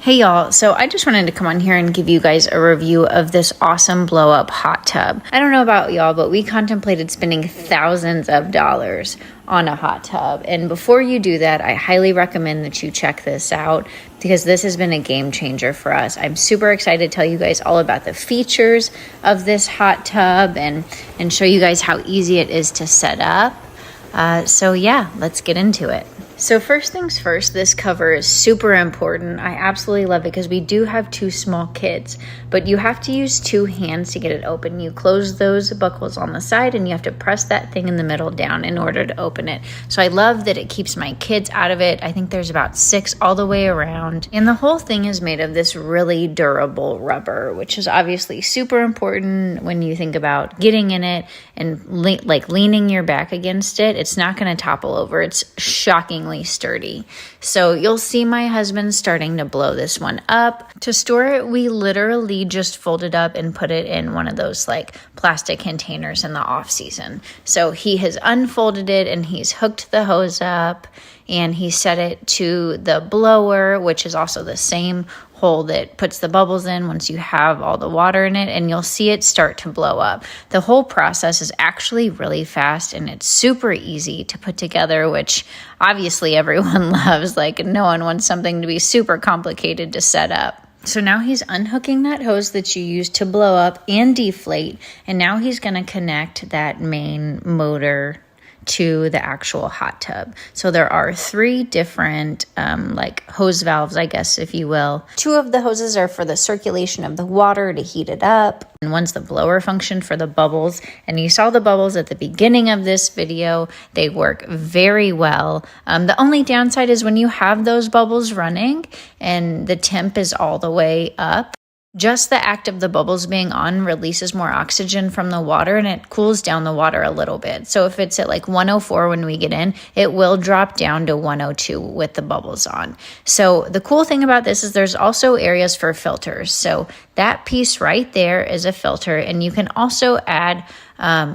Hey y'all, so I just wanted to come on here and give you guys a review of this awesome blow up hot tub. I don't know about y'all, but we contemplated spending thousands of dollars on a hot tub. And before you do that, I highly recommend that you check this out because this has been a game changer for us. I'm super excited to tell you guys all about the features of this hot tub and show you guys how easy it is to set up. So yeah, let's get into it. So first things first, this cover is super important. I absolutely love it because we do have two small kids, but you have to use two hands to get it open. You close those buckles on the side and you have to press that thing in the middle down in order to open it. So I love that it keeps my kids out of it. I think there's about 6 all the way around. And the whole thing is made of this really durable rubber, which is obviously super important when you think about getting in it and leaning your back against it. It's not going to topple over. It's shockingly sturdy. So you'll see my husband starting to blow this one up. To store it, we literally just fold it up and put it in one of those like plastic containers in the off season. So he has unfolded it and he's hooked the hose up and he set it to the blower, which is also the same hole that puts the bubbles in once you have all the water in it, and you'll see it start to blow up. The whole process is actually really fast and it's super easy to put together, which obviously everyone loves. Like no one wants something to be super complicated to set up. So now he's unhooking that hose that you use to blow up and deflate, and now he's going to connect that main motor to the actual hot tub. So there are 3 different like hose valves, I guess, if you will. 2 of the hoses are for the circulation of the water to heat it up, and one's the blower function for the bubbles. And you saw the bubbles at the beginning of this video. They work very well. The only downside is when you have those bubbles running and the temp is all the way up, just the act of the bubbles being on releases more oxygen from the water and it cools down the water a little bit. So if it's at like 104 when we get in, it will drop down to 102 with the bubbles on. So the cool thing about this is there's also areas for filters. So that piece right there is a filter, and you can also add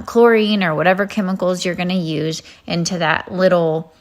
chlorine or whatever chemicals you're going to use into that little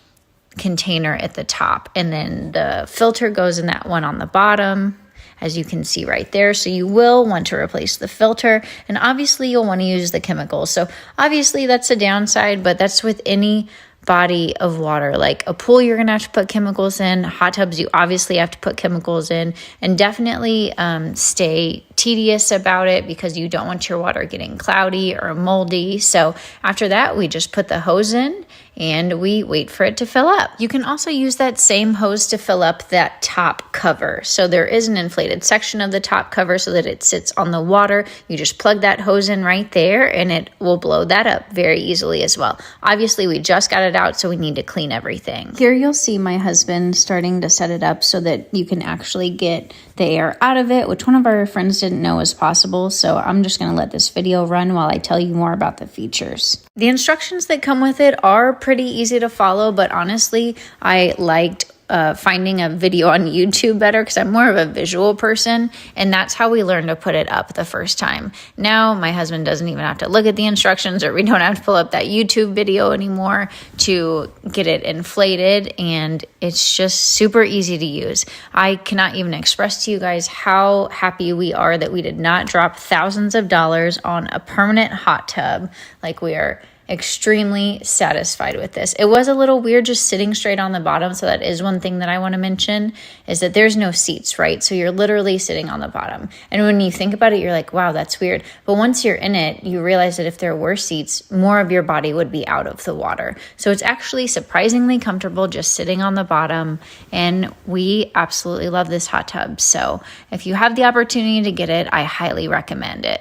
container at the top. And then the filter goes in that one on the bottom, as you can see right there. So you will want to replace the filter, and obviously you'll want to use the chemicals. So obviously that's a downside, but that's with any body of water. Like a pool, you're gonna have to put chemicals in. Hot tubs, you obviously have to put chemicals in, and definitely stay tedious about it because you don't want your water getting cloudy or moldy. So after that, we just put the hose in and we wait for it to fill up. You can also use that same hose to fill up that top cover. So there is an inflated section of the top cover so that it sits on the water. You just plug that hose in right there and it will blow that up very easily as well. Obviously, we just got it out, so we need to clean everything. Here you'll see my husband starting to set it up so that you can actually get the air out of it, which one of our friends didn't know was possible. So I'm just going to let this video run while I tell you more about the features. The instructions that come with it are pretty easy to follow, but honestly, I liked finding a video on YouTube better because I'm more of a visual person, and that's how we learned to put it up the first time. Now my husband doesn't even have to look at the instructions, or we don't have to pull up that YouTube video anymore to get it inflated, and it's just super easy to use. I cannot even express to you guys how happy we are that we did not drop thousands of dollars on a permanent hot tub. Like, we are extremely satisfied with this. It was a little weird just sitting straight on the bottom, so that is one thing that I want to mention, is that there's no seats, right? So you're literally sitting on the bottom. And when you think about it, you're like, wow, that's weird. But once you're in it, you realize that if there were seats, more of your body would be out of the water. So it's actually surprisingly comfortable just sitting on the bottom, and we absolutely love this hot tub. So if you have the opportunity to get it, I highly recommend it.